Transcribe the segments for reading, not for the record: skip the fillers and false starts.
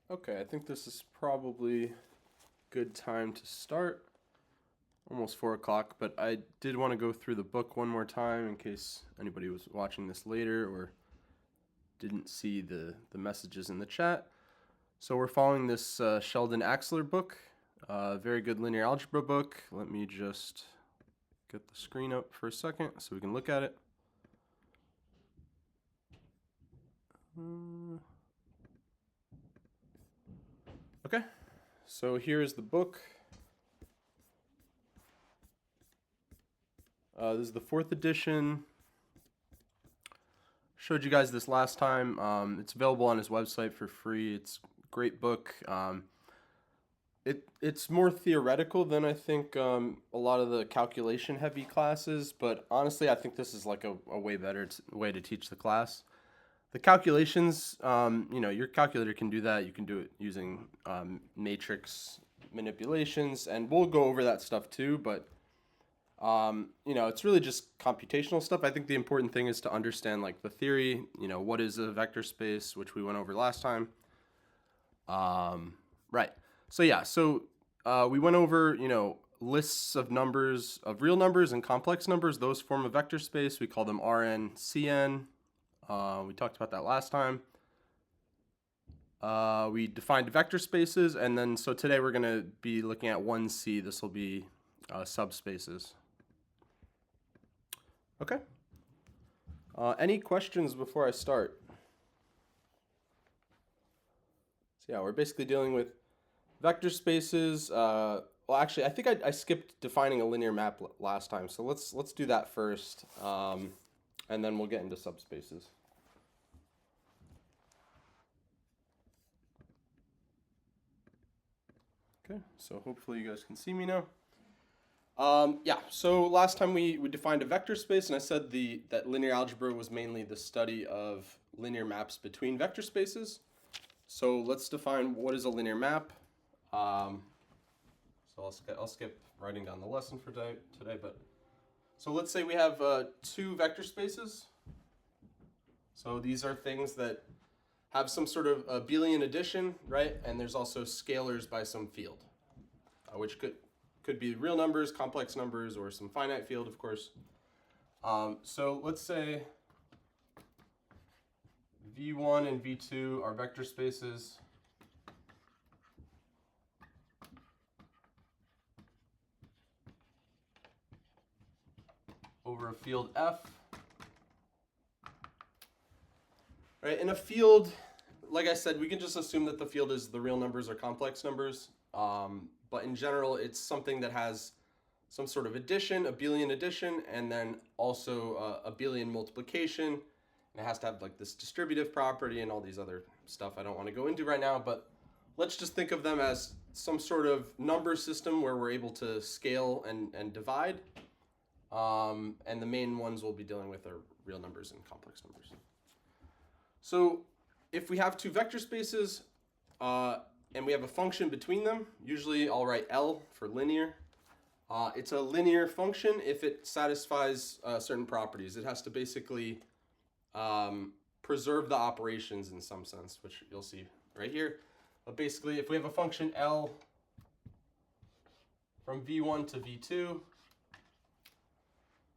Okay, I think this is probably good time to start. Almost 4 o'clock, but I did want to go through the book one more time in case anybody was watching this later or didn't see the messages in the chat. So we're following this Sheldon Axler book, very good linear algebra book. Let me just get the screen up for a second so we can look at it. Okay, so here's the book. This is the 4th edition. Showed you guys this last time. It's available on his website for free. It's a great book. It's more theoretical than I think a lot of the calculation heavy classes, but honestly I think this is like a way better way to teach the class. The calculations, your calculator can do that. You can do it using matrix manipulations, and we'll go over that stuff too, but it's really just computational stuff. I think the important thing is to understand like the theory, what is a vector space, which we went over last time. Right. So we went over, lists of numbers, of real numbers and complex numbers. Those form a vector space. We call them Rn, Cn. We talked about that last time. We defined vector spaces, and then so today we're going to be looking at 1C. This will be subspaces. Okay. Any questions before I start? So yeah, we're basically dealing with vector spaces. Well, actually, I think I skipped defining a linear map last time, so let's do that first, and then we'll get into subspaces. Okay, so hopefully you guys can see me now. So last time we defined a vector space, and I said that linear algebra was mainly the study of linear maps between vector spaces. So let's define what is a linear map. So I'll skip writing down the lesson for today, but so let's say we have 2 vector spaces. So these are things that have some sort of abelian addition, right? And there's also scalars by some field, which could be real numbers, complex numbers, or some finite field, of course. So let's say V1 and V2 are vector spaces. Over a field F. Right, in a field, like I said, we can just assume that the field is the real numbers or complex numbers. But in general, it's something that has some sort of addition, abelian addition, and then also abelian multiplication. And it has to have like this distributive property and all these other stuff I don't want to go into right now, but let's just think of them as some sort of number system where we're able to scale and divide. And the main ones we'll be dealing with are real numbers and complex numbers. So if we have 2 vector spaces, and we have a function between them, usually I'll write L for linear. It's a linear function if it satisfies certain properties. It has to basically preserve the operations in some sense, which you'll see right here. But basically, if we have a function L from V1 to V2,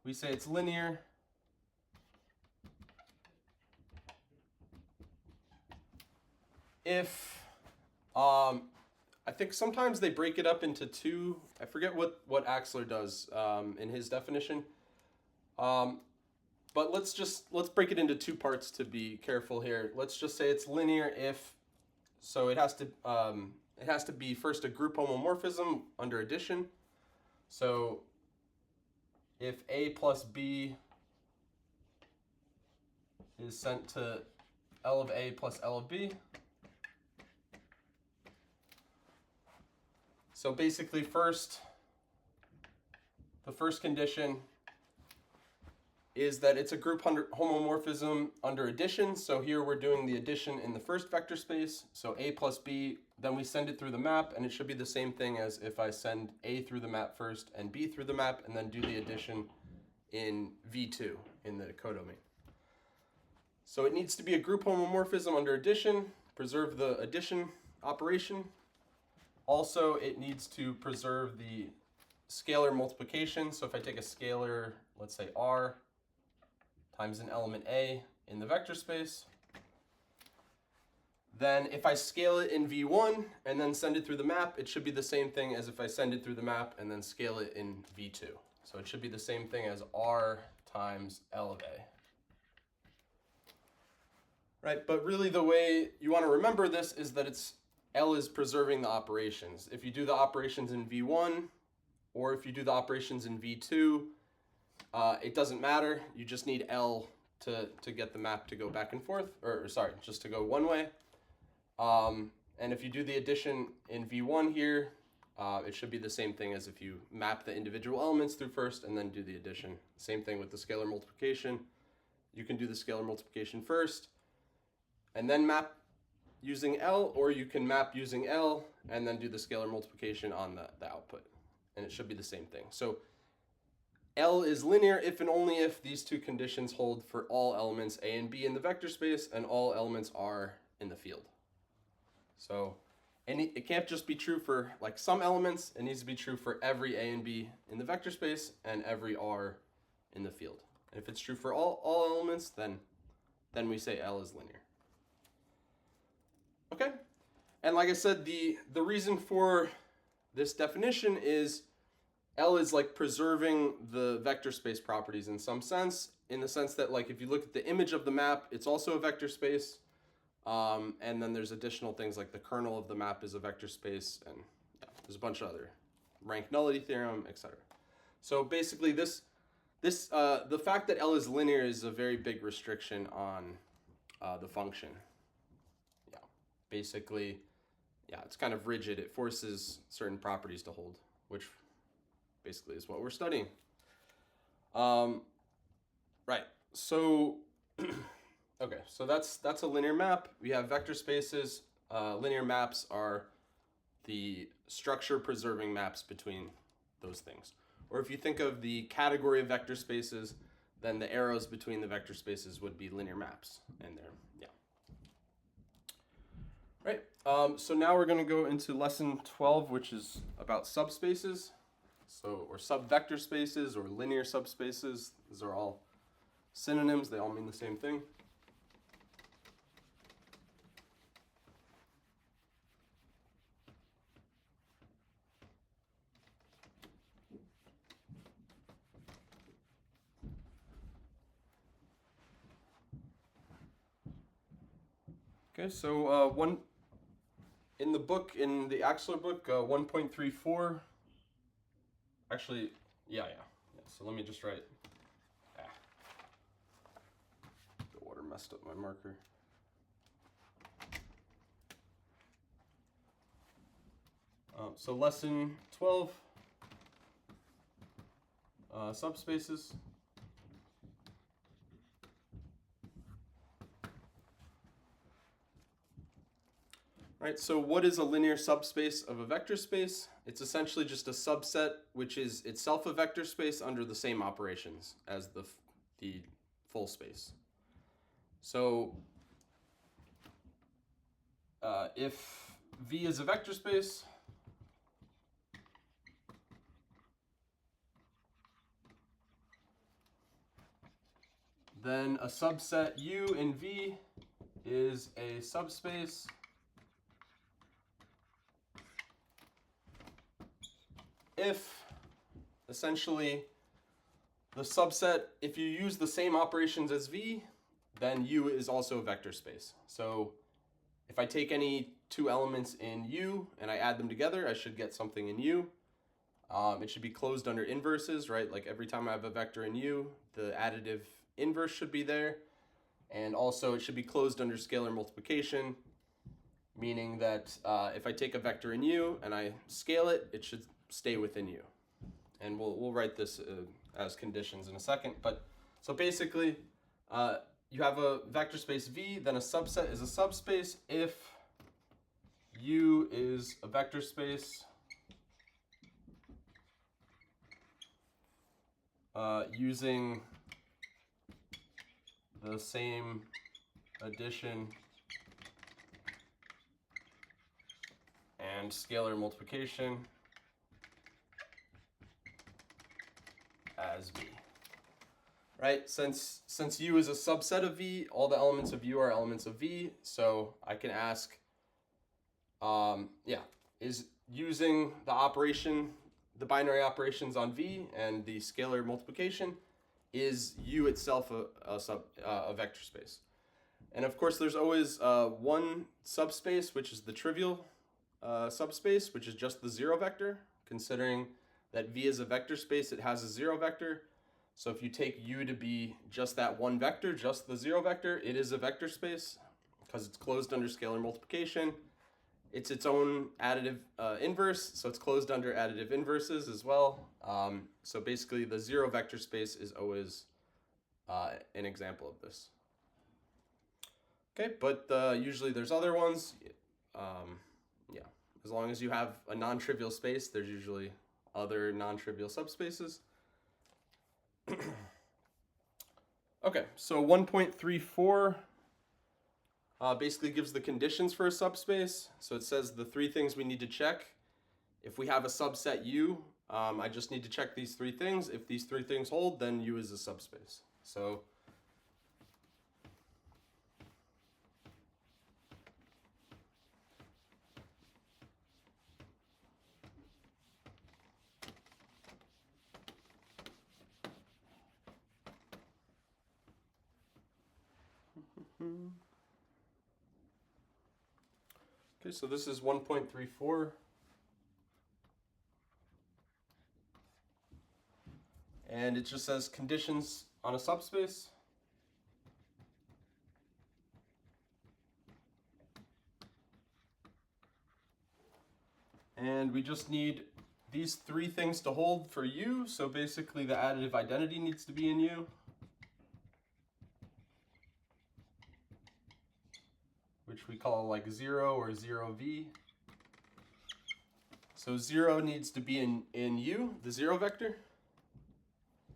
we say it's linear if I think sometimes they break it up into 2. I forget what Axler does in his definition. But let's break it into 2 parts to be careful here. Let's just say it's linear if, so it has to be first a group homomorphism under addition. So if A plus B is sent to L of A plus L of B. So basically the first condition is that it's a group homomorphism under addition. So here we're doing the addition in the first vector space. So A plus B, then we send it through the map, and it should be the same thing as if I send A through the map first and B through the map, and then do the addition in V2 in the codomain. So it needs to be a group homomorphism under addition, preserve the addition operation. Also, it needs to preserve the scalar multiplication. So if I take a scalar, let's say r, times an element a in the vector space, then if I scale it in V1 and then send it through the map, it should be the same thing as if I send it through the map and then scale it in V2. So it should be the same thing as r times L of a. Right, but really the way you want to remember this is that L is preserving the operations. If you do the operations in V1 or if you do the operations in V2, it doesn't matter. You just need L to get the map to go back and forth, or sorry, just to go one way. And if you do the addition in V1 here, it should be the same thing as if you map the individual elements through first and then do the addition. Same thing with the scalar multiplication. You can do the scalar multiplication first and then map using L, or you can map using L and then do the scalar multiplication on the output. And it should be the same thing. So L is linear if and only if these two conditions hold for all elements A and B in the vector space and all elements R in the field. So it can't just be true for like some elements, it needs to be true for every A and B in the vector space and every R in the field. And if it's true for all elements, then we say L is linear. Okay, and like I said, the reason for this definition is L is like preserving the vector space properties in some sense, in the sense that like if you look at the image of the map, it's also a vector space. And then there's additional things like the kernel of the map is a vector space, and yeah, there's a bunch of other rank nullity theorem, etc. So basically the fact that L is linear is a very big restriction on the function. Basically, yeah, it's kind of rigid. It forces certain properties to hold, which basically is what we're studying. Right, so, okay, so that's a linear map. We have vector spaces. Linear maps are the structure preserving maps between those things. Or if you think of the category of vector spaces, then the arrows between the vector spaces would be linear maps, and they're, yeah. Right, so now we're going to go into lesson 12, which is about subspaces, or subvector spaces, or linear subspaces. These are all synonyms, they all mean the same thing. Okay, so in the book, in the Axler book, 1.34, actually, yeah, so let me just write, the water messed up my marker. So lesson 12, subspaces. Right, so what is a linear subspace of a vector space? It's essentially just a subset which is itself a vector space under the same operations as the full space. So if V is a vector space, then a subset U in V is a subspace if essentially the subset, if you use the same operations as V, then U is also a vector space. So if I take any two elements in U and I add them together, I should get something in U. It should be closed under inverses, right? Like every time I have a vector in U, the additive inverse should be there. And also it should be closed under scalar multiplication, meaning that if I take a vector in U and I scale it, it should stay within U. And we'll write this as conditions in a second. But so basically, you have a vector space V, then a subset is a subspace if U is a vector space using the same addition and scalar multiplication as V. Right? Since U is a subset of V, all the elements of U are elements of V, so I can ask, is using the operation, the binary operations on V and the scalar multiplication, is U itself a vector space? And of course, there's always one subspace, which is the trivial subspace, which is just the zero vector. Considering that V is a vector space, it has a zero vector. So if you take U to be just that one vector, just the zero vector, it is a vector space because it's closed under scalar multiplication. It's its own additive inverse, so it's closed under additive inverses as well. So basically, the zero vector space is always an example of this. Okay, but usually there's other ones. Yeah, as long as you have a non-trivial space, there's usually other non-trivial subspaces. Okay, so 1.34 basically gives the conditions for a subspace. So it says the three things we need to check. If we have a subset U, I just need to check these three things. If these three things hold, then U is a subspace. So okay, so this is 1.34. And it just says conditions on a subspace. And we just need these three things to hold for U. So basically the additive identity needs to be in U. Which we call like 0 or 0V. So 0 needs to be in U, the zero vector.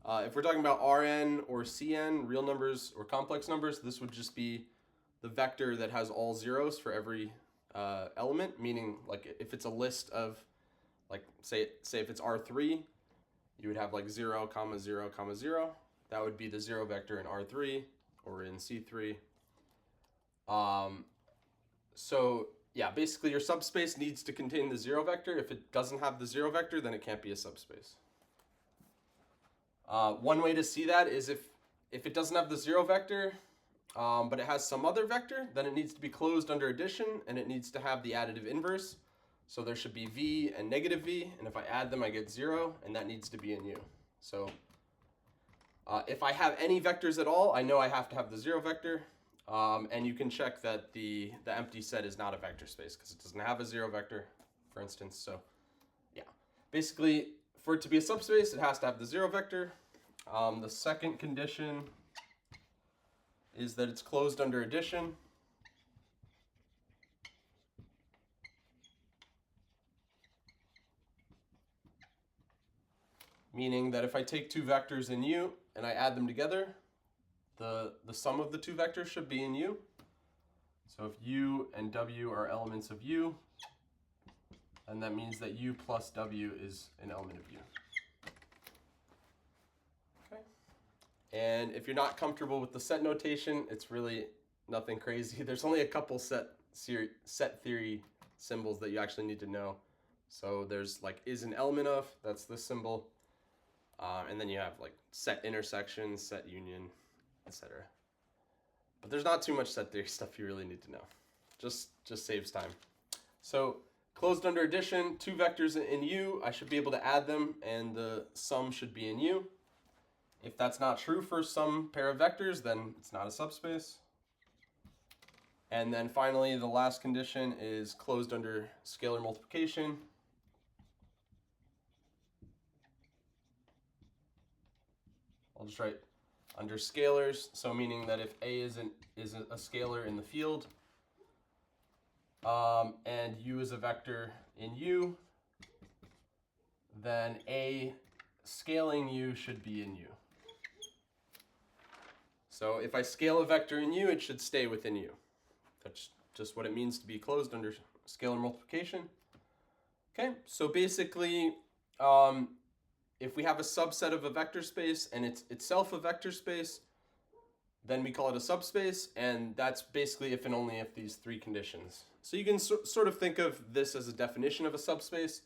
If we're talking about Rn or Cn, real numbers or complex numbers, this would just be the vector that has all zeros for every element, meaning like if it's a list of, like say if it's R3, you would have like 0, 0, 0. That would be the zero vector in R3 or in C3. So yeah, basically your subspace needs to contain the zero vector. If it doesn't have the zero vector, then it can't be a subspace. One way to see that is if it doesn't have the zero vector, but it has some other vector, then it needs to be closed under addition, and it needs to have the additive inverse. So there should be V and negative V, and if I add them, I get 0, and that needs to be in U. So if I have any vectors at all, I know I have to have the zero vector. And you can check that the empty set is not a vector space because it doesn't have a zero vector, for instance. So yeah, basically for it to be a subspace, it has to have the zero vector. The second condition is that it's closed under addition. Meaning that if I take two vectors in U and I add them together, the sum of the two vectors should be in U. So if U and W are elements of U, then that means that U plus W is an element of U. Okay. And if you're not comfortable with the set notation, it's really nothing crazy. There's only a couple set theory symbols that you actually need to know. So there's like is an element of, that's this symbol. And then you have like set intersection, set union, etc. But there's not too much set theory stuff you really need to know. Just saves time. So closed under addition, two vectors in U, I should be able to add them and the sum should be in U. If that's not true for some pair of vectors, then it's not a subspace. And then finally, the last condition is closed under scalar multiplication. I'll just write under scalars, so meaning that if A is a scalar in the field, and U is a vector in U, then A scaling U should be in U. So if I scale a vector in U, it should stay within U. That's just what it means to be closed under scalar multiplication. Okay, so basically, if we have a subset of a vector space and it's itself a vector space, then we call it a subspace, and that's basically if and only if these three conditions. So you can sort of think of this as a definition of a subspace,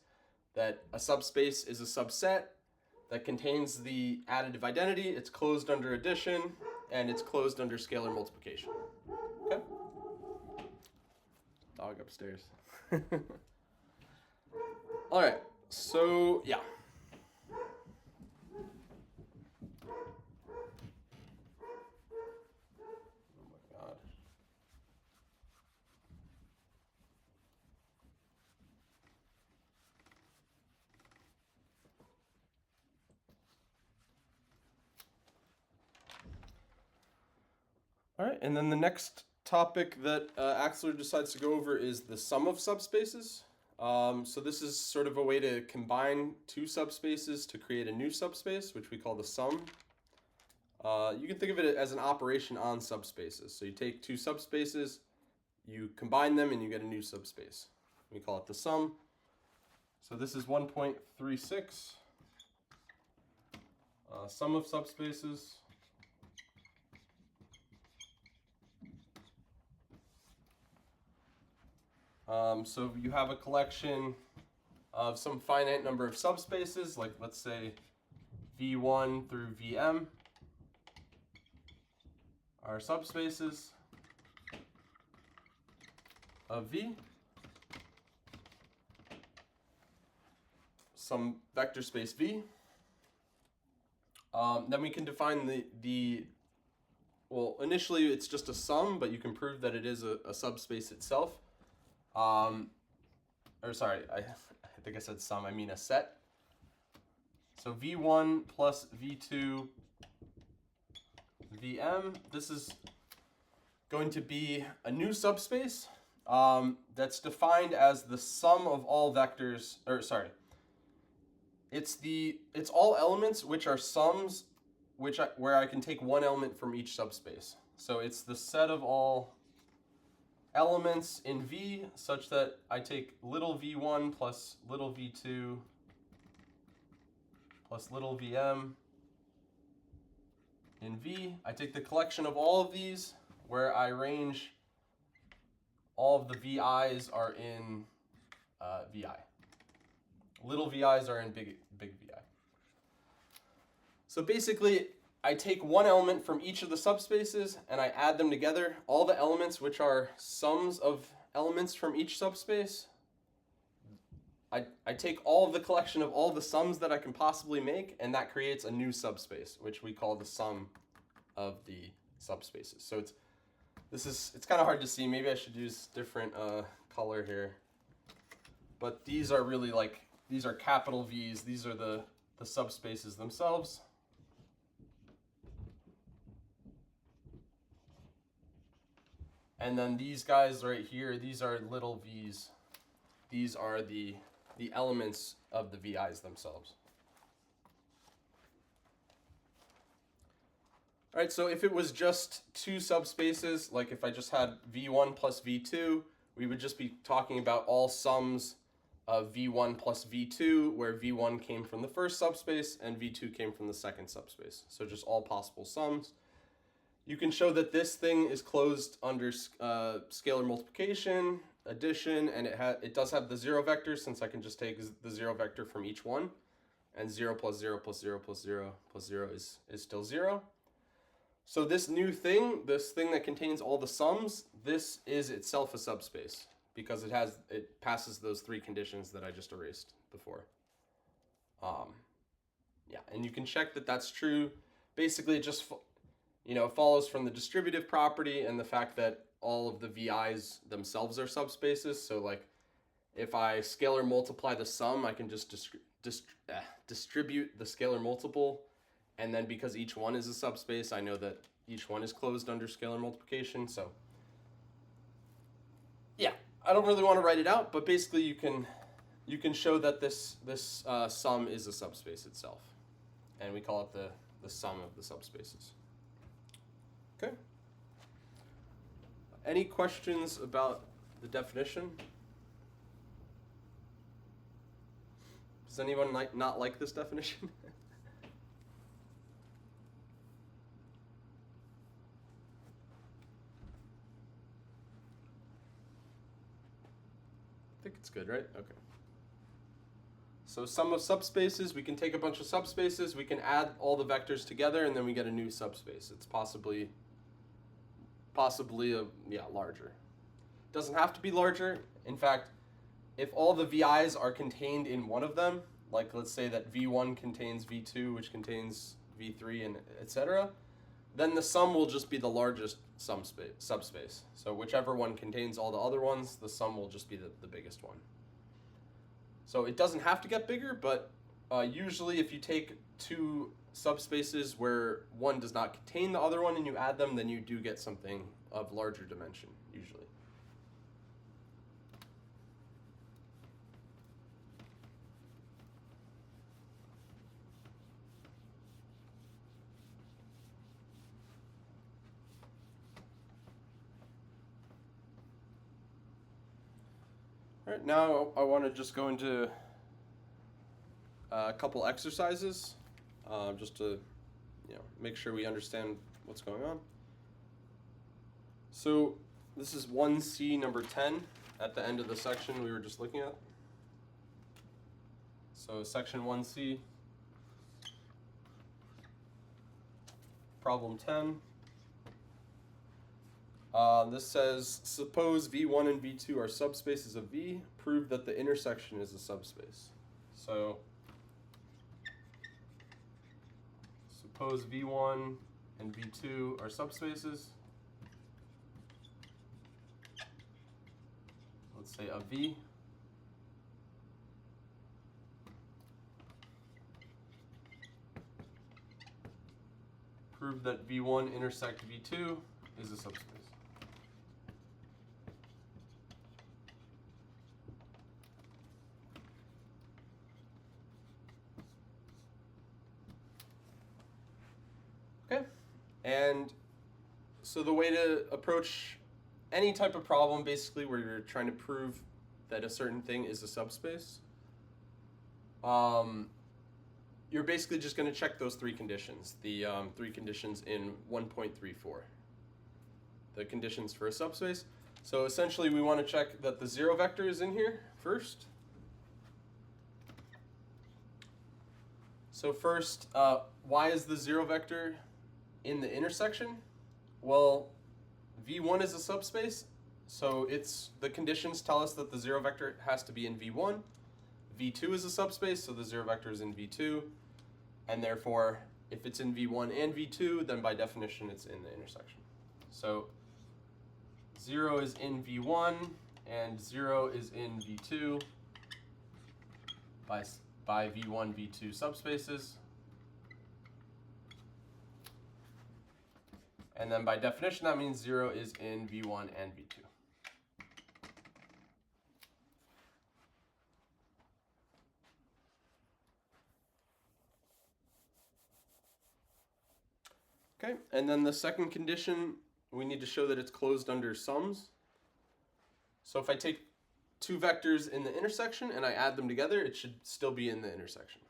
that a subspace is a subset that contains the additive identity, it's closed under addition, and it's closed under scalar multiplication. Okay? Dog upstairs. All right, so yeah. All right, and then the next topic that Axler decides to go over is the sum of subspaces. So this is sort of a way to combine two subspaces to create a new subspace, which we call the sum. You can think of it as an operation on subspaces. So you take two subspaces, you combine them, and you get a new subspace. We call it the sum. So this is 1.36, sum of subspaces. So you have a collection of some finite number of subspaces, like let's say V1 through Vm are subspaces of V. Some vector space V. Then we can define well, initially it's just a sum, but you can prove that it is a subspace itself. Or sorry, I think I said sum, I mean a set. So V1 plus V2 Vm, this is going to be a new subspace that's defined as the sum of all vectors, or sorry, it's all elements which are sums where I can take one element from each subspace. So it's the set of all elements in V such that I take little v1 plus little v2 plus little vm in V. I take the collection of all of these where I range all of the VI's are in VI. Little VI's are in big VI. So basically, I take one element from each of the subspaces and I add them together. All the elements which are sums of elements from each subspace, I take all of the collection of all the sums that I can possibly make, and that creates a new subspace, which we call the sum of the subspaces. So it's kind of hard to see. Maybe I should use different color here. But these are really these are capital V's. These are the subspaces themselves. And then these guys right here, these are little v's. These are the elements of the VI's themselves. All right, so if it was just two subspaces, like if I just had V1 plus V2, we would just be talking about all sums of V1 plus V2, where V1 came from the first subspace and V2 came from the second subspace. So just all possible sums. You can show that this thing is closed under scalar multiplication, addition, and it does have the zero vector, since I can just take the zero vector from each one, and 0 plus 0 plus 0 plus 0 plus 0 is still 0. So this new thing, this thing that contains all the sums, this is itself a subspace because it passes those three conditions that I just erased before. Yeah, and you can check that that's true. Basically, it just follows from the distributive property and the fact that all of the VI's themselves are subspaces. So like if I scalar multiply the sum, I can just distribute the scalar multiple. And then because each one is a subspace, I know that each one is closed under scalar multiplication. So yeah, I don't really want to write it out, but basically you can show that this sum is a subspace itself. And we call it the sum of the subspaces. Okay. Any questions about the definition? Does anyone not like this definition? I think it's good, right? Okay. So sum of subspaces, we can take a bunch of subspaces, we can add all the vectors together, and then we get a new subspace. It's possibly larger. It doesn't have to be larger. In fact, if all the VIs are contained in one of them, like let's say that V1 contains V2, which contains V3, and etc., then the sum will just be the largest subspace. So whichever one contains all the other ones, the sum will just be the biggest one. So it doesn't have to get bigger, but usually if you take two subspaces where one does not contain the other one and you add them, then you do get something of larger dimension, usually. All right, now I want to just go into a couple exercises, just to make sure we understand what's going on. So this is 1C number 10 at the end of the section we were just looking at. So section 1C, problem 10. This says, suppose V1 and V2 are subspaces of V. Prove that the intersection is a subspace. So suppose V1 and V2 are subspaces. Let's say of V. Prove that V1 intersect V2 is a subspace. Okay, and so the way to approach any type of problem basically where you're trying to prove that a certain thing is a subspace, you're basically just going to check those three conditions, the three conditions in 1.34, the conditions for a subspace. So essentially we want to check that the zero vector is in here first. So first, why is the zero vector in the intersection? Well, V1 is a subspace, so the conditions tell us that the zero vector has to be in V1. V2 is a subspace, so the zero vector is in V2, and therefore, if it's in V1 and V2, then by definition it's in the intersection. So 0 is in V1 and 0 is in V2 by V1, V2 subspaces. And then by definition, that means 0 is in V1 and V2. Okay, and then the second condition, we need to show that it's closed under sums. So if I take two vectors in the intersection and I add them together, it should still be in the intersection.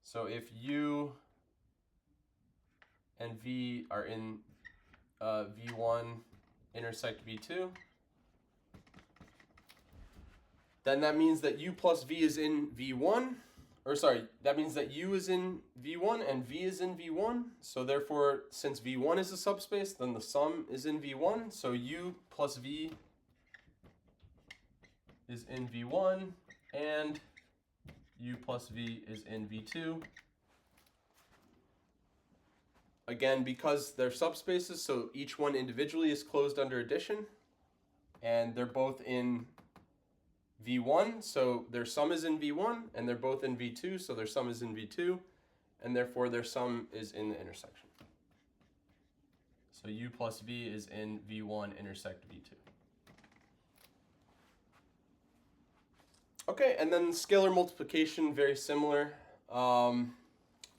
So if U and V are in V1 intersect V2, then that means that U plus V is in V1, or sorry, that means that U is in V1 and V is in V1. So therefore, since V1 is a subspace, then the sum is in V1. So U plus V is in V1 and U plus V is in V2. Again, because they're subspaces, so each one individually is closed under addition, and they're both in V1, so their sum is in V1, and they're both in V2, so their sum is in V2, and therefore their sum is in the intersection. So U plus V is in V1 intersect V2. Okay, and then scalar multiplication, very similar,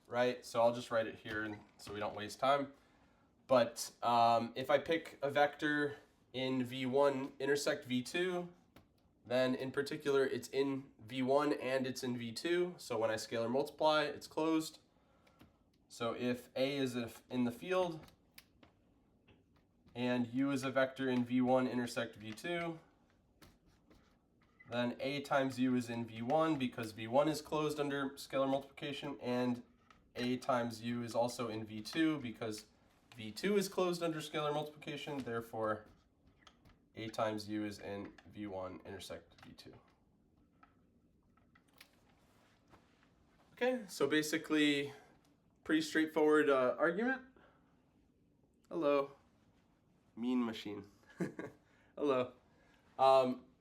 right? So I'll just write it here so we don't waste time. But if I pick a vector in V1 intersect V2, then in particular it's in V1 and it's in V2. So when I scalar multiply, it's closed. So if A is in the field and U is a vector in V1 intersect V2, then A times U is in V1 because V1 is closed under scalar multiplication, and A times U is also in V2 because V2 is closed under scalar multiplication. Therefore, A times U is in V1 intersect V2. Okay, so basically pretty straightforward argument. Hello, mean machine. Hello.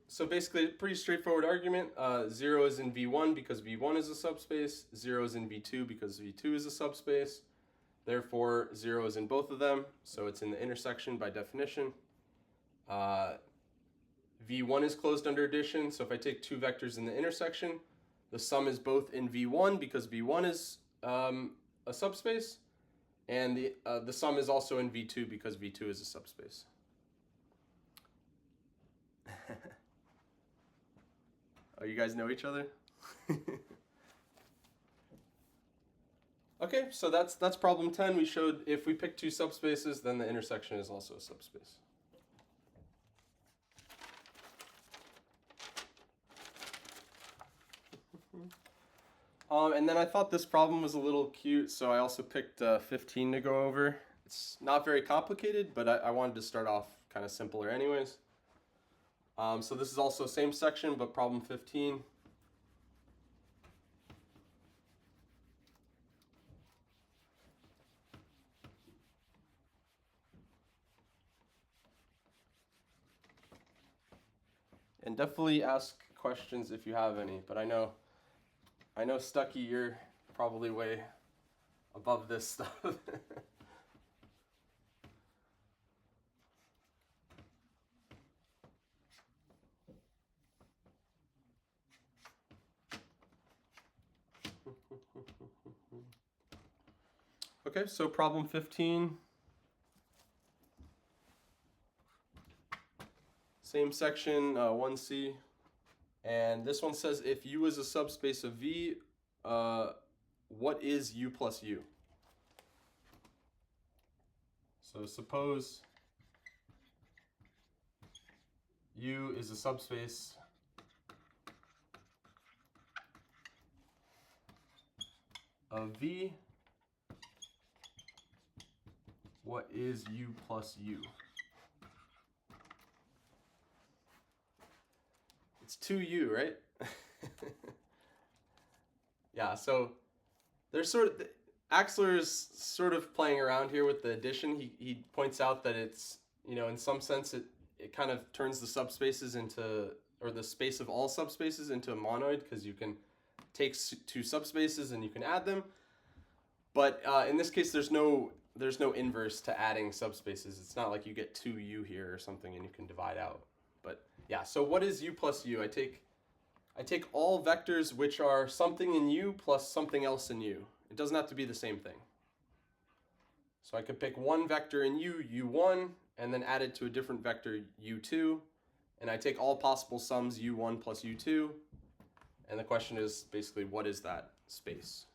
So basically, pretty straightforward argument. 0 is in V1 because V1 is a subspace. 0 is in V2 because V2 is a subspace. Therefore, 0 is in both of them, so it's in the intersection by definition. V1 is closed under addition, so if I take two vectors in the intersection, the sum is both in V1 because V1 is a subspace, and the sum is also in V2 because V2 is a subspace. Oh, you guys know each other? Okay, so that's problem 10. We showed if we pick two subspaces, then the intersection is also a subspace. And then I thought this problem was a little cute, so I also picked 15 to go over. It's not very complicated, but I wanted to start off kind of simpler anyways. So this is also same section, but problem 15. And definitely ask questions if you have any, but I know Stucky, you're probably way above this stuff. Okay, so problem 15. Same section, 1C. And this one says if U is a subspace of V, what is U plus U? So suppose U is a subspace of V. What is U plus U? It's 2U, right? Yeah, so there's Axler's sort of playing around here with the addition. He points out that it's, in some sense it kind of turns the subspaces into, or the space of all subspaces into a monoid, because you can take two subspaces and you can add them. But in this case, there's no inverse to adding subspaces. It's not like you get 2U here or something and you can divide out. But yeah, so what is U plus U? I take all vectors which are something in U plus something else in U. It doesn't have to be the same thing. So I could pick one vector in U, U1, and then add it to a different vector, U2, and I take all possible sums U1 plus U2, and the question is basically, what is that space?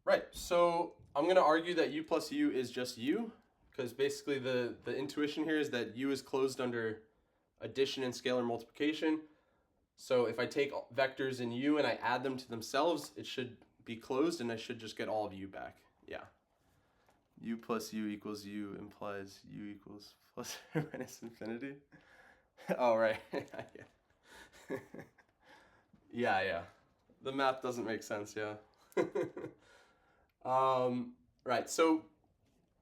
Right, so I'm going to argue that U plus U is just U, because basically the intuition here is that U is closed under addition and scalar multiplication. So if I take vectors in U and I add them to themselves, it should be closed and I should just get all of U back. Yeah. U plus U equals U implies U equals plus or minus infinity. Oh, right. Yeah. The math doesn't make sense, yeah. Right, so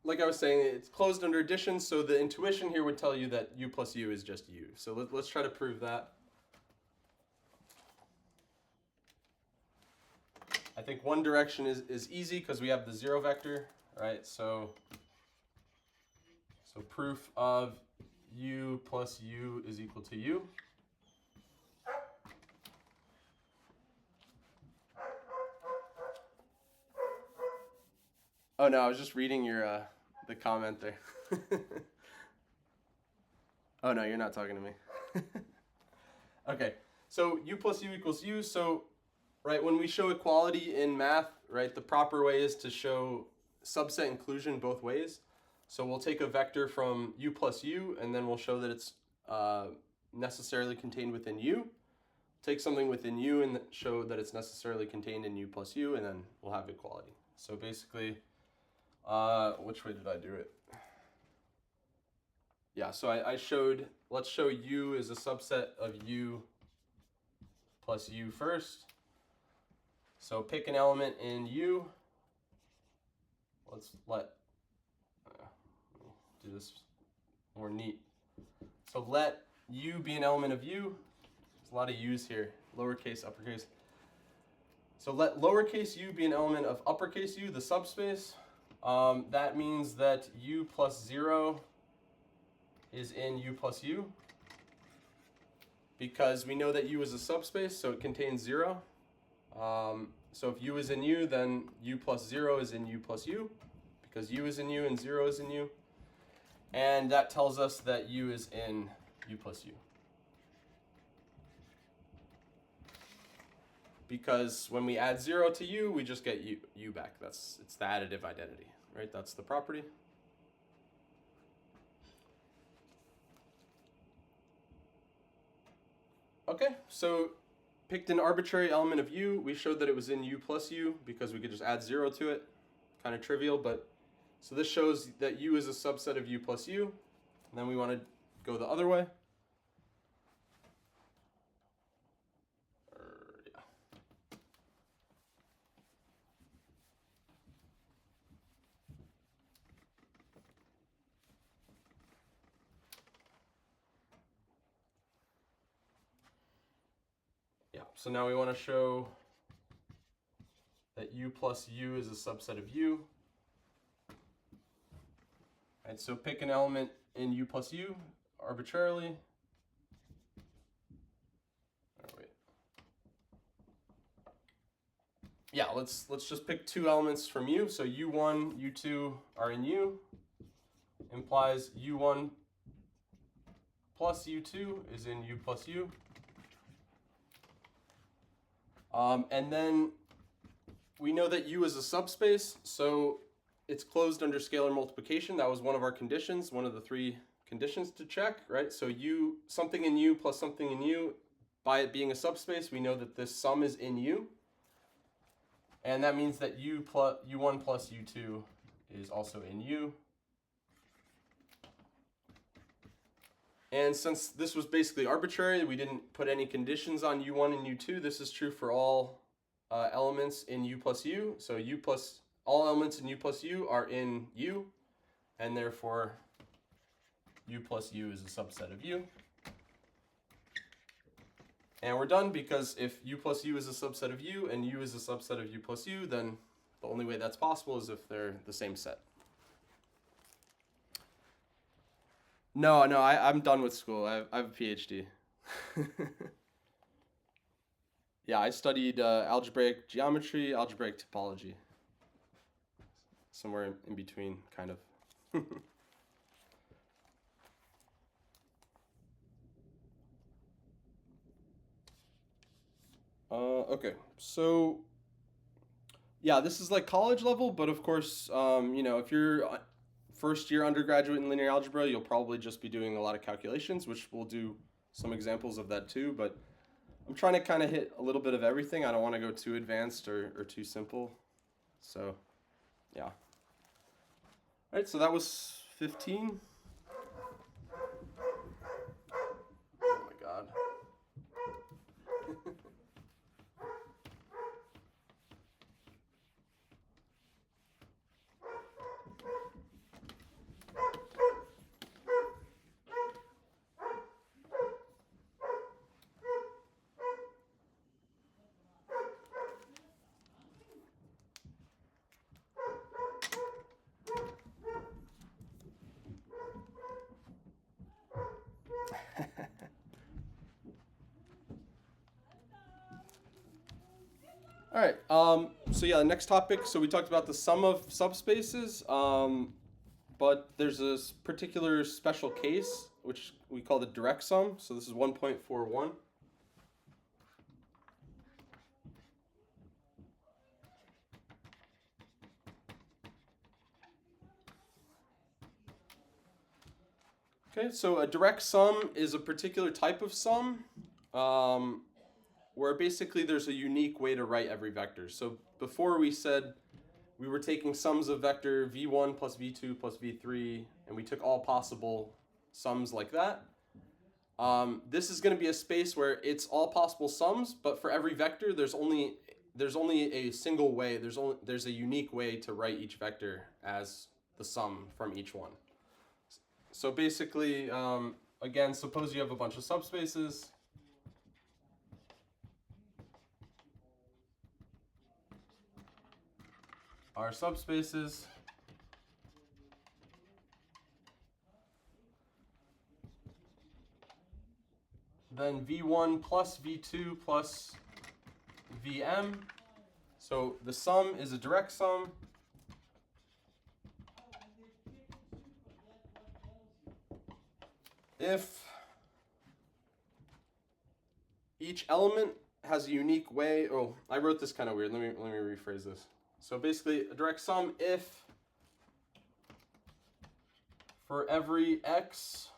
like I was saying, it's closed under addition, so the intuition here would tell you that U plus U is just U. So let's try to prove that. I think one direction is easy because we have the zero vector, right? So proof of U plus U is equal to U. Oh no, I was just reading your the comment there. Oh no, you're not talking to me. Okay, so u plus u equals u. So, right, when we show equality in math, right, the proper way is to show subset inclusion both ways. So we'll take a vector from u plus u, and then we'll show that it's necessarily contained within u. Take something within u and show that it's necessarily contained in u plus u, and then we'll have equality. So basically, which way did I do it? Yeah, so I showed, let's show u is a subset of u plus u first. So pick an element in u. Let's do this more neat. So let u be an element of u. There's a lot of u's here, lowercase, uppercase. So let lowercase u be an element of uppercase u, the subspace. That means that u plus 0 is in u plus u, because we know that u is a subspace, so it contains 0. So if u is in u, then u plus 0 is in u plus u, because u is in u and 0 is in u. And that tells us that u is in u plus u. Because when we add 0 to u, we just get u back. It's the additive identity, right? That's the property. Okay, so picked an arbitrary element of u. We showed that it was in u plus u because we could just add 0 to it. Kind of trivial, but so this shows that u is a subset of u plus u. And then we want to go the other way. Yeah, so now we want to show that u plus u is a subset of u. And so pick an element in u plus u arbitrarily. Oh, wait. Yeah, let's just pick two elements from u. So u1, u2 are in u. Implies u1 plus u2 is in u plus u. And then we know that u is a subspace, so it's closed under scalar multiplication. That was one of our conditions, one of the three conditions to check, right? So u, something in u plus something in u, by it being a subspace, we know that this sum is in u. And that means that u1 plus u2 is also in u. And since this was basically arbitrary, we didn't put any conditions on u1 and u2. This is true for all elements in u plus u. So all elements in u plus u are in u, and therefore u plus u is a subset of u. And we're done, because if u plus u is a subset of u and u is a subset of u plus u, then the only way that's possible is if they're the same set. No, I'm done with school. I have a PhD. Yeah, I studied algebraic geometry, algebraic topology. Somewhere in between, kind of. Okay, so yeah, this is like college level, but of course, if you're first year undergraduate in linear algebra, you'll probably just be doing a lot of calculations, which we'll do some examples of that too, but I'm trying to kind of hit a little bit of everything. I don't want to go too advanced or too simple. So, yeah. All right, so that was 15. Oh my God. All right, so yeah, the next topic, so we talked about the sum of subspaces. but there's a particular special case, which we call the direct sum. So this is 1.41. Okay, so a direct sum is a particular type of sum where basically there's a unique way to write every vector. So before we said we were taking sums of vector v1 plus v2 plus v3, and we took all possible sums like that. This is going to be a space where it's all possible sums, but for every vector, there's only a single way. There's a unique way to write each vector as the sum from each one. So basically, again, suppose you have a bunch of subspaces. Our subspaces. Then v1 plus v2 plus vm. So the sum is a direct sum. If each element has a unique way, oh, I wrote this kind of weird. Let me rephrase this. So basically, a direct sum if for every x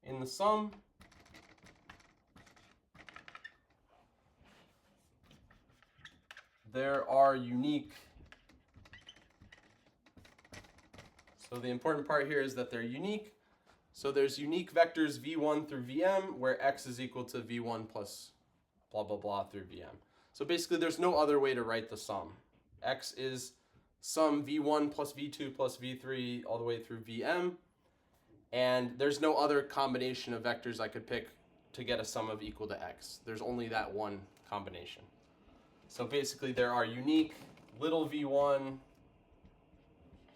in the sum, there are unique. So the important part here is that they're unique. So there's unique vectors v1 through vm where x is equal to v1 plus blah, blah, blah through vm. So basically there's no other way to write the sum. X is sum v1 plus v2 plus v3 all the way through vm. And there's no other combination of vectors I could pick to get a sum of equal to x. There's only that one combination. So basically there are unique little v1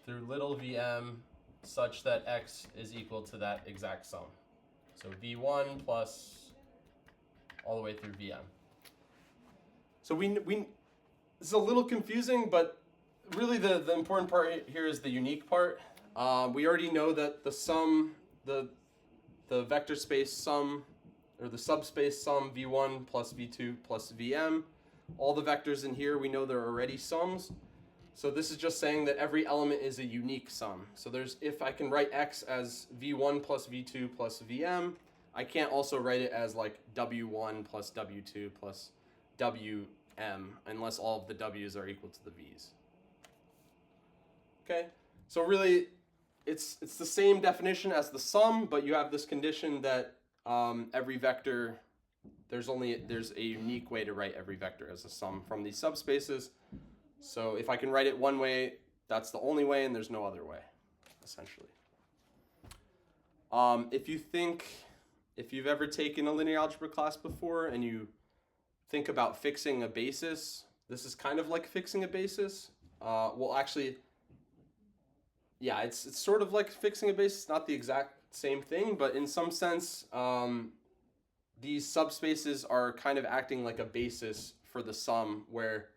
through little vm such that x is equal to that exact sum. So v1 plus all the way through vm. So it's a little confusing, but really the important part here is the unique part. We already know that the sum, the vector space sum, or the subspace sum v1 plus v2 plus vm, all the vectors in here, we know they're already sums. So this is just saying that every element is a unique sum. So if I can write x as v1 plus v2 plus vm, I can't also write it as like w1 plus w2 plus wm unless all of the w's are equal to the v's. Okay, so really it's the same definition as the sum, but you have this condition that every vector, there's a unique way to write every vector as a sum from these subspaces. So if I can write it one way, that's the only way, and there's no other way, essentially. If you've ever taken a linear algebra class before and you think about fixing a basis, this is kind of like fixing a basis. Well, actually, yeah, it's sort of like fixing a basis, not the exact same thing, but in some sense, these subspaces are kind of acting like a basis for the sum where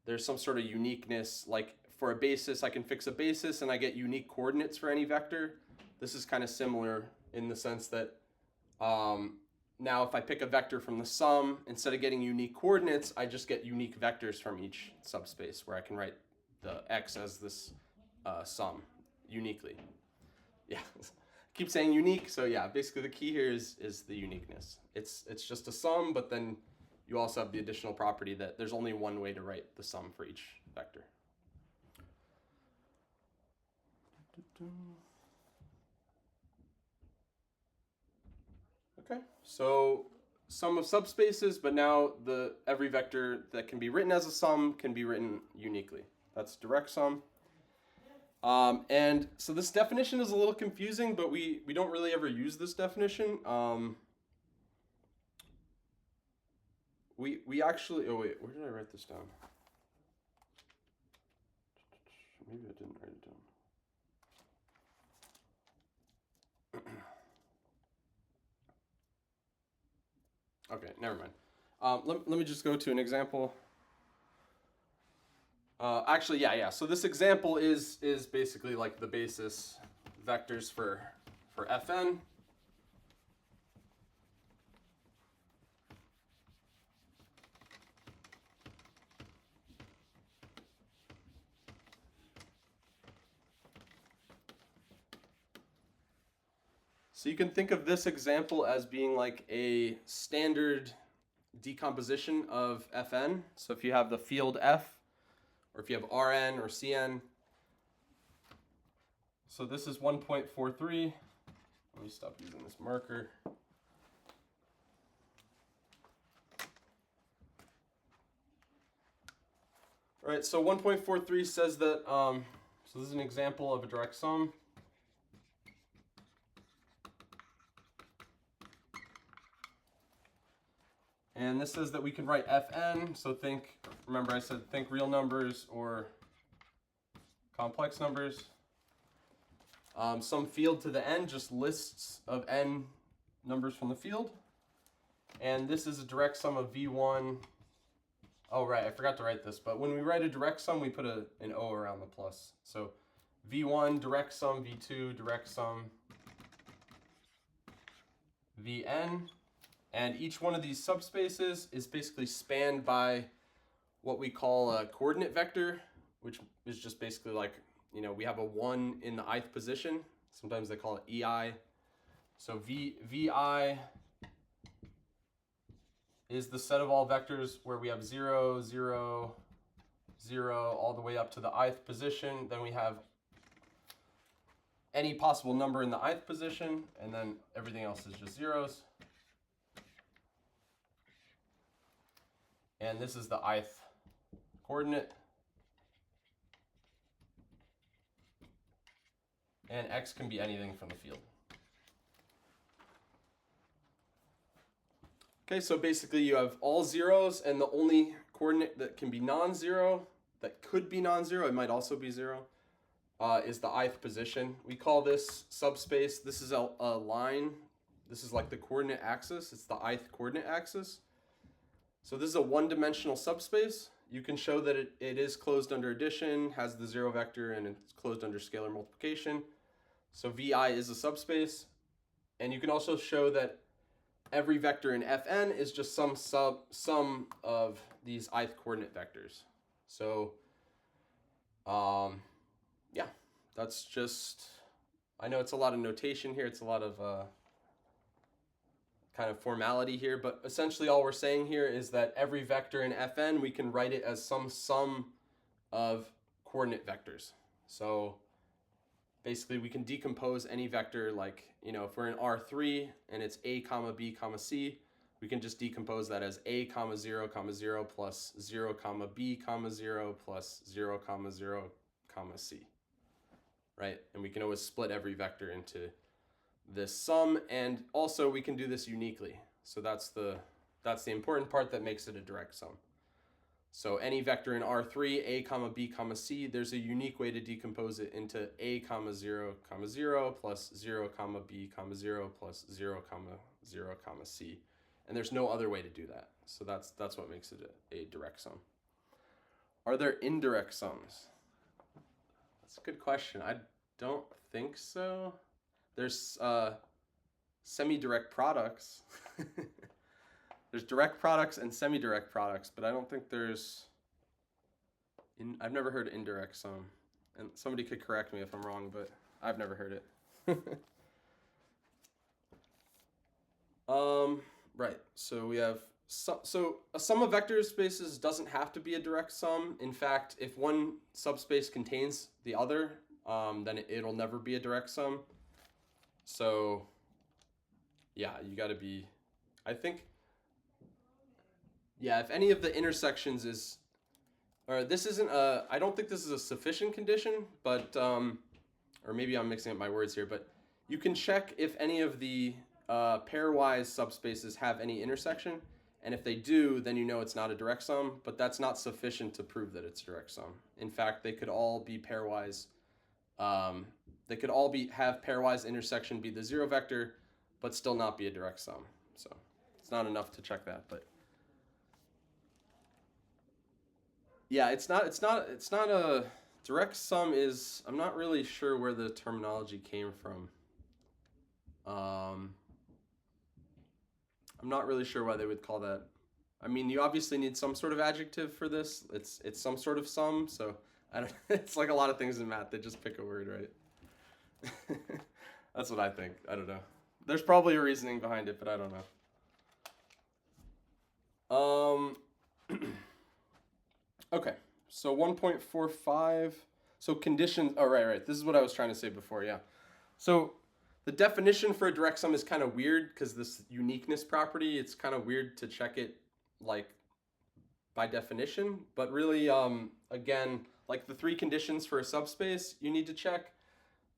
there's some sort of uniqueness. Like for a basis, I can fix a basis and I get unique coordinates for any vector. This is kind of similar in the sense that now if I pick a vector from the sum, instead of getting unique coordinates, I just get unique vectors from each subspace where I can write the x as this sum uniquely. Yeah, keep saying unique. So yeah, basically the key here is the uniqueness. It's just a sum, but then you also have the additional property that there's only one way to write the sum for each vector. Okay, so sum of subspaces, but now every vector that can be written as a sum can be written uniquely. That's direct sum. And so this definition is a little confusing, but we don't really ever use this definition. We actually, oh wait, where did I write this down? Maybe I didn't write it down. Okay, never mind. Let me just go to an example. Actually, yeah. So this example is basically like the basis vectors for Fn. So you can think of this example as being like a standard decomposition of Fn. So if you have the field F, or if you have Rn or Cn, so this is 1.43. Let me stop using this marker. All right, so 1.43 says that, so this is an example of a direct sum. And this says that we can write Fn, so remember I said think real numbers or complex numbers. Some field to the n, just lists of n numbers from the field. And this is a direct sum of V1. Oh, right, I forgot to write this, but when we write a direct sum, we put an O around the plus. So V1, direct sum, V2, direct sum, Vn. And each one of these subspaces is basically spanned by what we call a coordinate vector, which is just basically like, we have a 1 in the ith position. Sometimes they call it EI. So VI is the set of all vectors where we have 0, 0, 0, all the way up to the ith position. Then we have any possible number in the ith position, and then everything else is just zeros. And this is the ith coordinate. And x can be anything from the field. Okay, so basically you have all zeros, and the only coordinate that can be non-zero, that could be non-zero, it might also be 0, is the ith position. We call this subspace. This is a line. This is like the coordinate axis. It's the ith coordinate axis. So this is a one-dimensional subspace. You can show that it is closed under addition, has the 0 vector, and it's closed under scalar multiplication. So Vi is a subspace. And you can also show that every vector in Fn is just some sum of these ith coordinate vectors. So, yeah, that's just, I know it's a lot of notation here. It's a lot of kind of formality here, but essentially all we're saying here is that every vector in Fn, we can write it as some sum of coordinate vectors. So basically we can decompose any vector, like, if we're in R3 and it's a comma b comma c, we can just decompose that as a comma 0 comma 0 plus 0 comma b comma 0 plus 0 comma 0 comma c, right? And we can always split every vector into this sum, and also we can do this uniquely. So that's the important part that makes it a direct sum. So any vector in R3, a comma b comma c, there's a unique way to decompose it into a comma 0 comma 0 plus 0 comma b comma 0 plus 0 comma 0 comma c. And there's no other way to do that. So that's what makes it a direct sum. Are there indirect sums? That's a good question. I don't think so. There's semi-direct products. There's direct products and semi-direct products, but I don't think there's, I've never heard indirect sum. And somebody could correct me if I'm wrong, but I've never heard it. Right, so we have, so a sum of vector spaces doesn't have to be a direct sum. In fact, if one subspace contains the other, then it'll never be a direct sum. So yeah, you gotta be, I think, yeah, if any of the intersections is, or this isn't a, I don't think this is a sufficient condition, but, or maybe I'm mixing up my words here, but you can check if any of the pairwise subspaces have any intersection, and if they do, then you know it's not a direct sum, but that's not sufficient to prove that it's a direct sum. In fact, they could all be pairwise, they could all have pairwise intersection be the 0 vector, but still not be a direct sum. So it's not enough to check that, but Yeah, it's not a direct sum is, I'm not really sure where the terminology came from. I'm not really sure why they would call that. I mean, you obviously need some sort of adjective for this. It's some sort of sum, so I don't. It's like a lot of things in math. They just pick a word, right? That's what I think. I don't know. There's probably a reasoning behind it, but I don't know. Okay. So 1.45. So conditions. Oh, right. This is what I was trying to say before. Yeah. So the definition for a direct sum is kind of weird because this uniqueness property, it's kind of weird to check it like by definition. But really, again, like the three conditions for a subspace you need to check,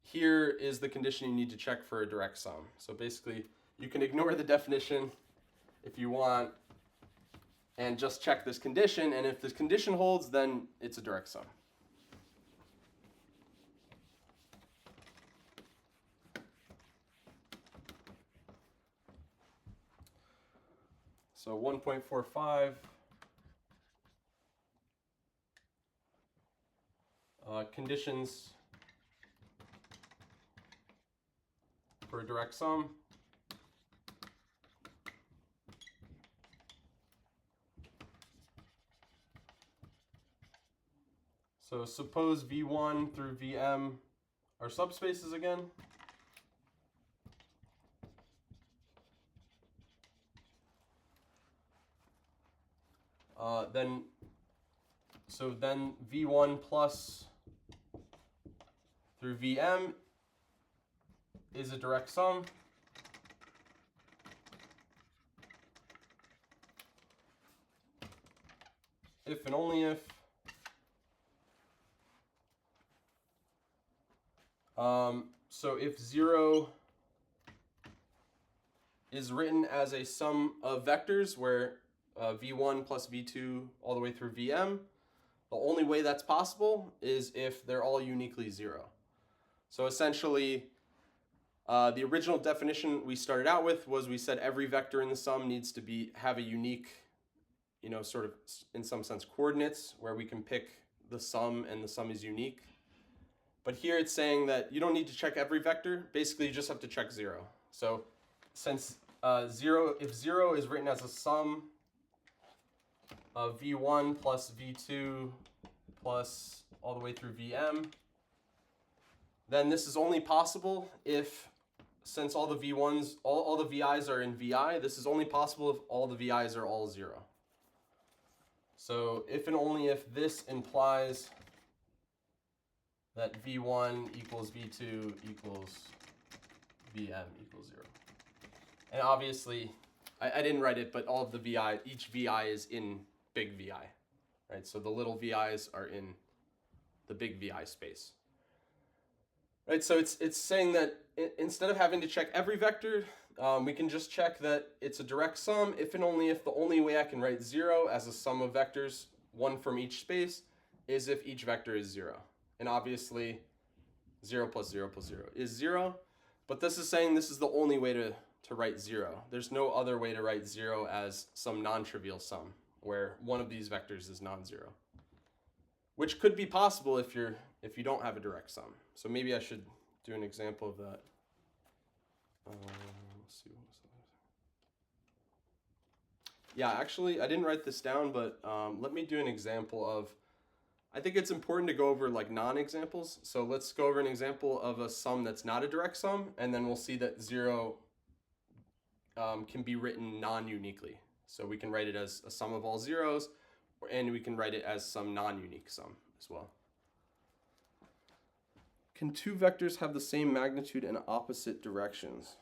here is the condition you need to check for a direct sum. So basically, you can ignore the definition if you want and just check this condition. And if this condition holds, then it's a direct sum. So 1.45. Conditions for a direct sum. So suppose V1 through Vm are subspaces again. Then V1 plus through Vm is a direct sum. If and only if so if 0 is written as a sum of vectors where V1 plus V2 all the way through Vm, the only way that's possible is if they're all uniquely 0. So essentially, the original definition we started out with was we said every vector in the sum needs to have a unique, sort of in some sense coordinates where we can pick the sum and the sum is unique. But here it's saying that you don't need to check every vector. Basically, you just have to check 0. So since if 0 is written as a sum of V1 plus V2 plus all the way through Vm, then this is only possible if, since all the V1s, all the VIs are in VI, this is only possible if all the VIs are all 0. So if and only if this implies that V1 equals V2 equals Vm equals 0. And obviously, I didn't write it, but all of the VI, each VI is in big VI, right? So the little VIs are in the big VI space. Right, so it's saying that instead of having to check every vector, we can just check that it's a direct sum if and only if the only way I can write 0 as a sum of vectors, one from each space, is if each vector is 0. And obviously, 0 plus 0 plus 0 is 0. But this is saying this is the only way to write 0. There's no other way to write 0 as some non-trivial sum, where one of these vectors is non-zero. Which could be possible if you don't have a direct sum. So maybe I should do an example of that. Let's see. Yeah, actually, I didn't write this down, but let me do an example of. I think it's important to go over like non-examples. So let's go over an example of a sum that's not a direct sum, and then we'll see that 0 can be written non-uniquely. So we can write it as a sum of all zeros, and we can write it as some non-unique sum as well. Can two vectors have the same magnitude and opposite directions?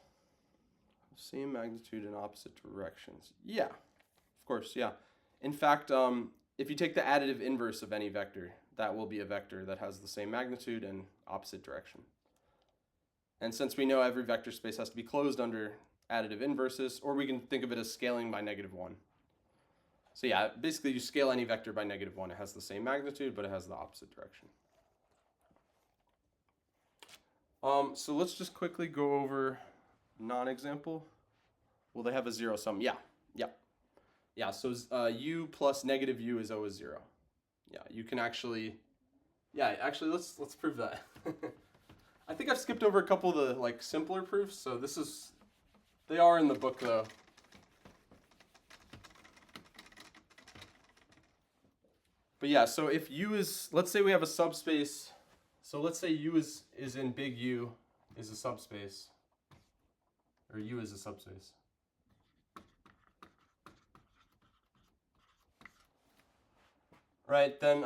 Same magnitude and opposite directions. Yeah, of course, yeah. In fact, if you take the additive inverse of any vector, that will be a vector that has the same magnitude and opposite direction. And since we know every vector space has to be closed under additive inverses, or we can think of it as scaling by -1. So yeah, basically you scale any vector by -1. It has the same magnitude, but it has the opposite direction. So let's just quickly go over non-example. Will they have a 0 sum? Yeah. So u plus -u is always 0. Yeah, you can actually, actually let's prove that. I think I've skipped over a couple of the like simpler proofs, so they are in the book though. But yeah, so if U is, let's say we have a subspace, so let's say U is in big U is a subspace, or U is a subspace. Right, then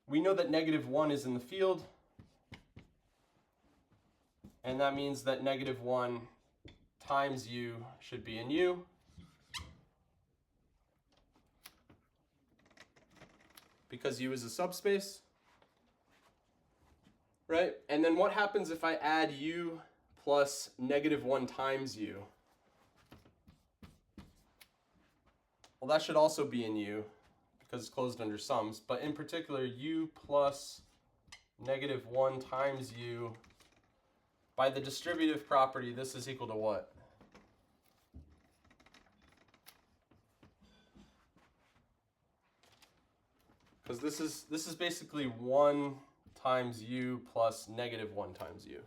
we know that -1 is in the field, and that means that -1 times U should be in U. Because U is a subspace, right? And then what happens if I add U plus -1 times U? Well, that should also be in U because it's closed under sums, but in particular, U plus -1 times U, by the distributive property, this is equal to what? Because this is basically 1 times U plus -1 times U.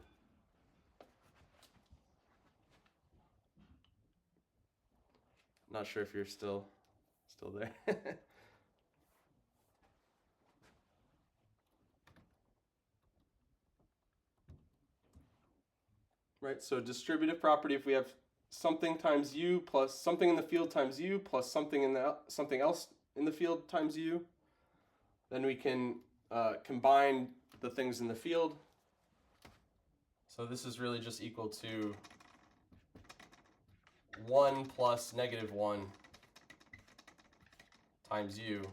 Not sure if you're still there. Right, so distributive property, if we have something times U plus something in the field times U plus something else in the field times U, then we can combine the things in the field. So this is really just equal to 1 plus -1 times U.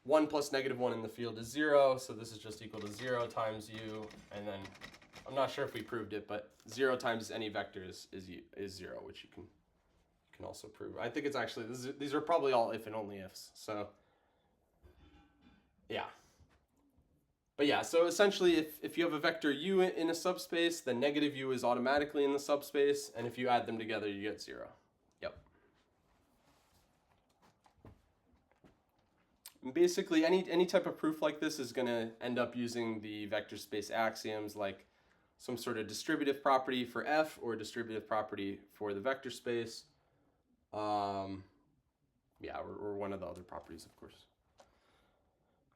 1 plus -1 in the field is 0, so this is just equal to 0 times U, and then I'm not sure if we proved it, but 0 times any vector is 0, which you can also prove. I think it's actually, these are probably all if and only ifs, so yeah. But yeah, so essentially if you have a vector U in a subspace, then -U is automatically in the subspace, and if you add them together, you get 0. Yep. And basically, any type of proof like this is going to end up using the vector space axioms, like some sort of distributive property for F or distributive property for the vector space. Yeah, or one of the other properties, of course.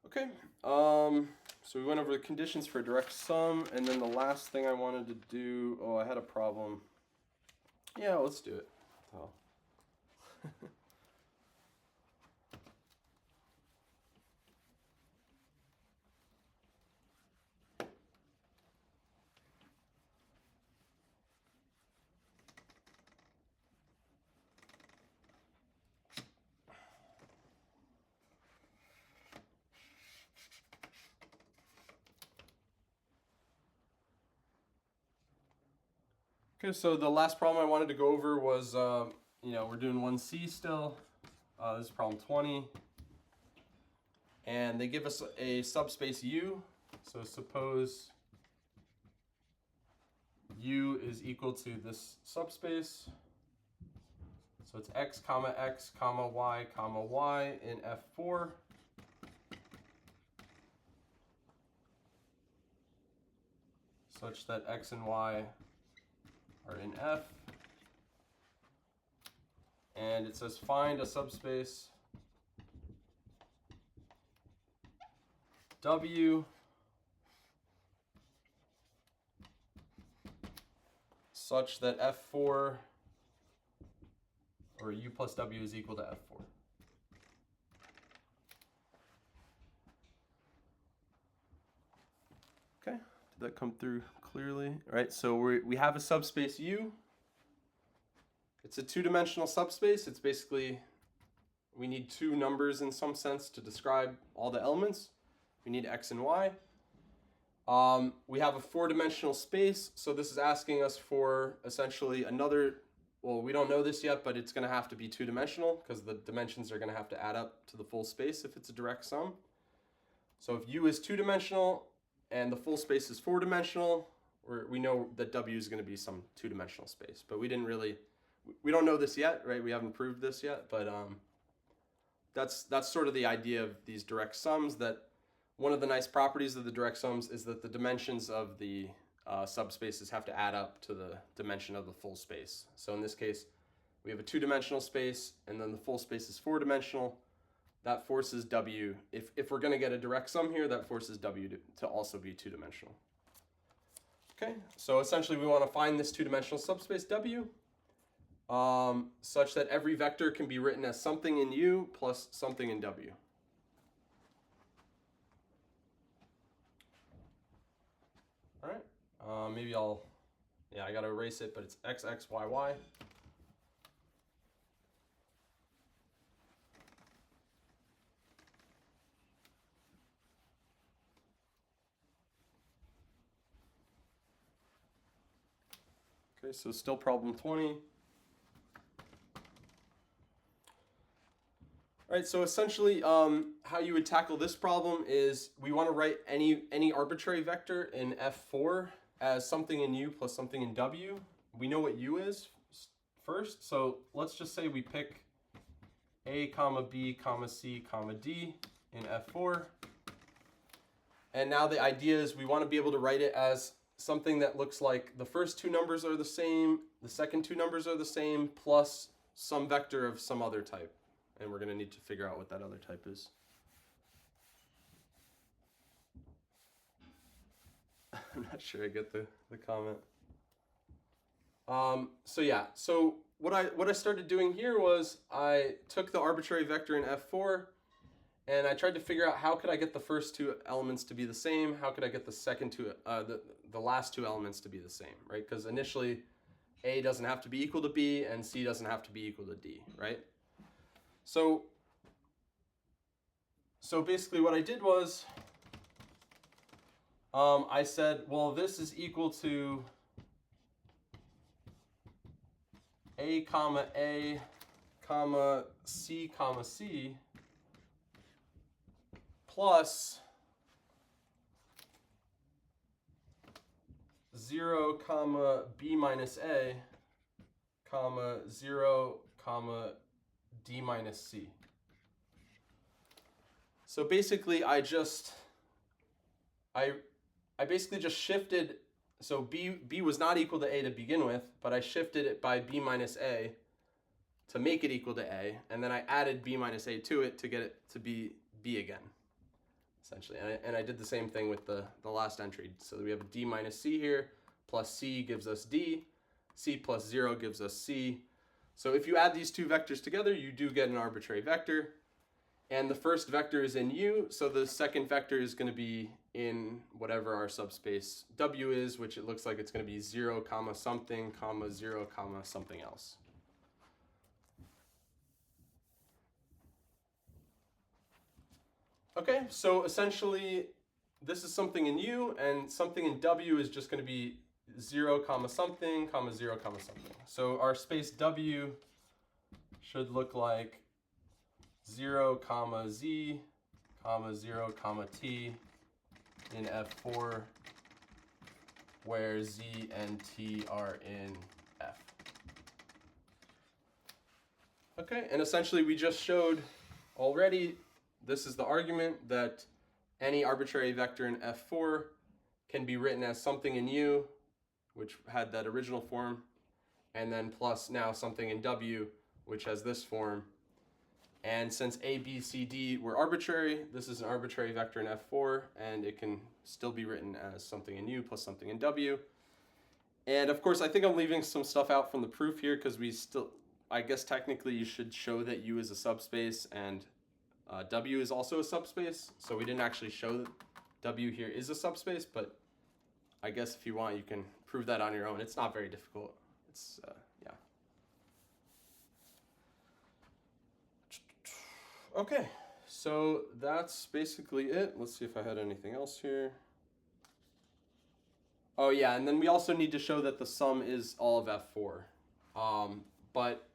Okay, so we went over the conditions for direct sum, and then the last thing I wanted to do, I had a problem. Yeah, let's do it. Oh. Okay, so the last problem I wanted to go over was, we're doing 1C still. This is problem 20. And they give us a subspace U. So suppose U is equal to this subspace. So it's x, y in F4. Such that x and y are in F, and it says find a subspace W such that F4 or U plus W is equal to F4. Okay, did that come through clearly? All right, so we have a subspace U. It's a two-dimensional subspace. It's basically, we need two numbers in some sense to describe all the elements. We need x and y. We have a four-dimensional space, so this is asking us for essentially another, well, we don't know this yet, but it's going to have to be two-dimensional because the dimensions are going to have to add up to the full space if it's a direct sum. So if U is two-dimensional and the full space is four-dimensional, we know that W is going to be some two-dimensional space, but we don't know this yet, right? We haven't proved this yet, but that's sort of the idea of these direct sums, that one of the nice properties of the direct sums is that the dimensions of the subspaces have to add up to the dimension of the full space. So in this case, we have a two-dimensional space, and then the full space is four-dimensional. That forces W, if we're going to get a direct sum here, that forces W to also be two-dimensional. Okay, so essentially we want to find this two-dimensional subspace W such that every vector can be written as something in U plus something in W. All right, maybe I got to erase it, but it's X, X, Y, Y. Okay, so still problem 20. All right, so essentially how you would tackle this problem is we want to write any arbitrary vector in F4 as something in U plus something in W. We know what U is first, so let's just say we pick A, comma B, comma C, comma D in F4. And now the idea is we want to be able to write it as something that looks like the first two numbers are the same, the second two numbers are the same, plus some vector of some other type. And we're going to need to figure out what that other type is. I'm not sure I get the comment. So what I started doing here was I took the arbitrary vector in F4 and I tried to figure out how could I get the first two elements to be the same, how could I get the second two, the last two elements to be the same, right? Because initially A doesn't have to be equal to B and C doesn't have to be equal to D, right? So basically what I did was I said, well, this is equal to A, comma, C, plus 0, comma, B minus A, comma, 0, comma, D minus C. So basically I basically just shifted, so B was not equal to A to begin with, but I shifted it by B minus A to make it equal to A, and then I added B minus A to it to get it to be B again, essentially. And I did the same thing with the last entry. So we have D minus C here, plus C gives us D, C plus 0 gives us C. So if you add these two vectors together, you do get an arbitrary vector. And the first vector is in U, so the second vector is going to be in whatever our subspace W is, which it looks like it's going to be 0, comma something, comma 0, comma something else. Okay, so essentially this is something in U, and something in W is just going to be 0, comma something, comma 0, comma something. So our space W should look like 0, comma Z, comma 0, comma T in F4, where Z and T are in F. Okay, and essentially we just showed already, this is the argument, that any arbitrary vector in F4 can be written as something in U, which had that original form, and then plus now something in W, which has this form. And since A, B, C, D were arbitrary, this is an arbitrary vector in F4, and it can still be written as something in U plus something in W. And of course, I think I'm leaving some stuff out from the proof here because I guess technically you should show that U is a subspace and W is also a subspace. So we didn't actually show that W here is a subspace, but I guess if you want, you can prove that on your own. It's not very difficult. It's, yeah. Okay, so that's basically it. Let's see if I had anything else here. Oh yeah, and then we also need to show that the sum is all of F4. But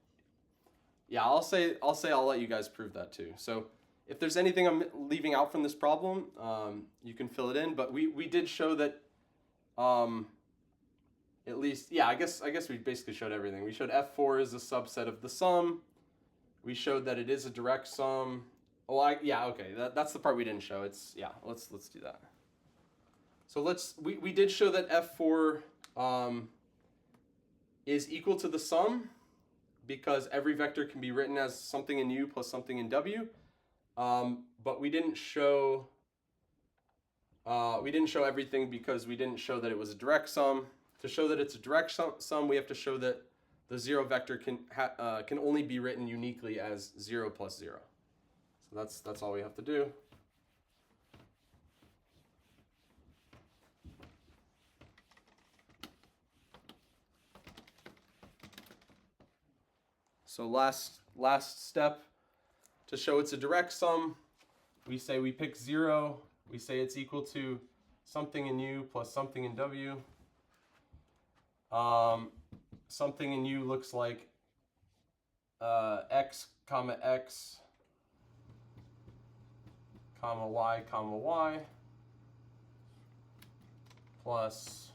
yeah, I'll let you guys prove that too. So if there's anything I'm leaving out from this problem, you can fill it in. But we did show that at least, yeah, I guess we basically showed everything. We showed F4 is a subset of the sum. we showed that it is a direct sum. Oh, yeah, okay. That's the part we didn't show. Let's do that. So we did show that F4 is equal to the sum because every vector can be written as something in U plus something in W. But we didn't show everything because we didn't show that it was a direct sum. To show that it's a direct sum, we have to show that the zero vector can only be written uniquely as 0 plus 0. So that's all we have to do. So last step, to show it's a direct sum, we say we pick 0. We say it's equal to something in U plus something in W. Something in U looks like x comma x comma y plus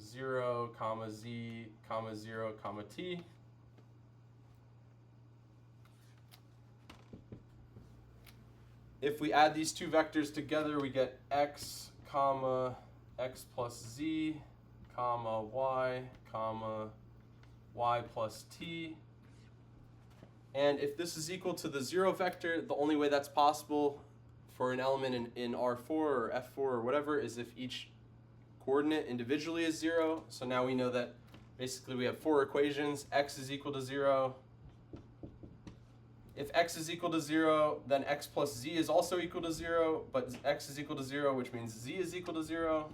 0 comma z comma 0 comma t. If we add these two vectors together, we get x comma x plus z comma y plus t. And if this is equal to the 0 vector, the only way that's possible for an element in R4 or F4 or whatever is if each coordinate individually is 0. So now we know that basically we have 4 equations. X is equal to 0. If x is equal to 0, then x plus z is also equal to 0, but x is equal to 0, which means z is equal to 0.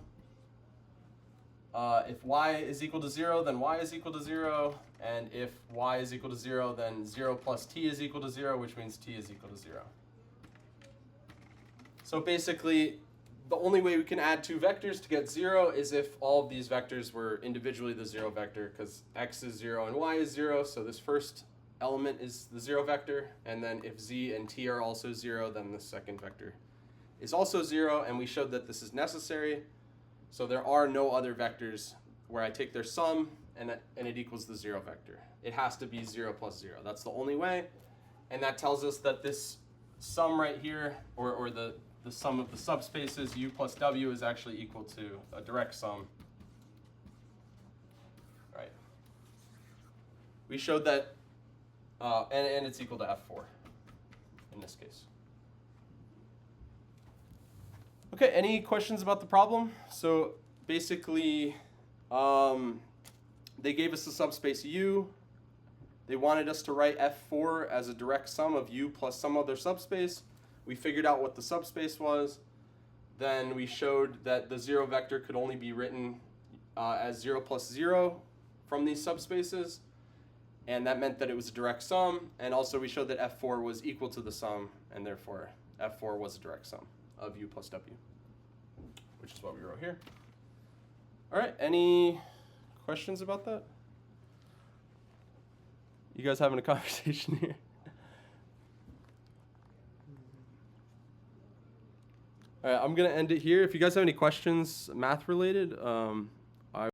If y is equal to 0, then y is equal to 0. And if y is equal to 0, then 0 plus t is equal to 0, which means t is equal to 0. So basically, the only way we can add two vectors to get 0 is if all of these vectors were individually the 0 vector, because x is 0 and y is 0, so this first element is the 0 vector, and then if z and t are also 0, then the second vector is also 0, and we showed that this is necessary. So there are no other vectors where I take their sum and it equals the 0 vector. It has to be 0 plus 0. That's the only way, and that tells us that this sum right here, or the sum of the subspaces u plus w, is actually equal to a direct sum. Right. We showed that and it's equal to F4 in this case. Okay, any questions about the problem? So basically, they gave us a subspace U. They wanted us to write F4 as a direct sum of U plus some other subspace. We figured out what the subspace was. Then we showed that the 0 vector could only be written as 0 plus 0 from these subspaces. And that meant that it was a direct sum. And also we showed that F4 was equal to the sum, and therefore F4 was a direct sum of U plus W, which is what we wrote here. All right, any questions about that? You guys having a conversation here? All right, I'm gonna end it here. If you guys have any questions, math related,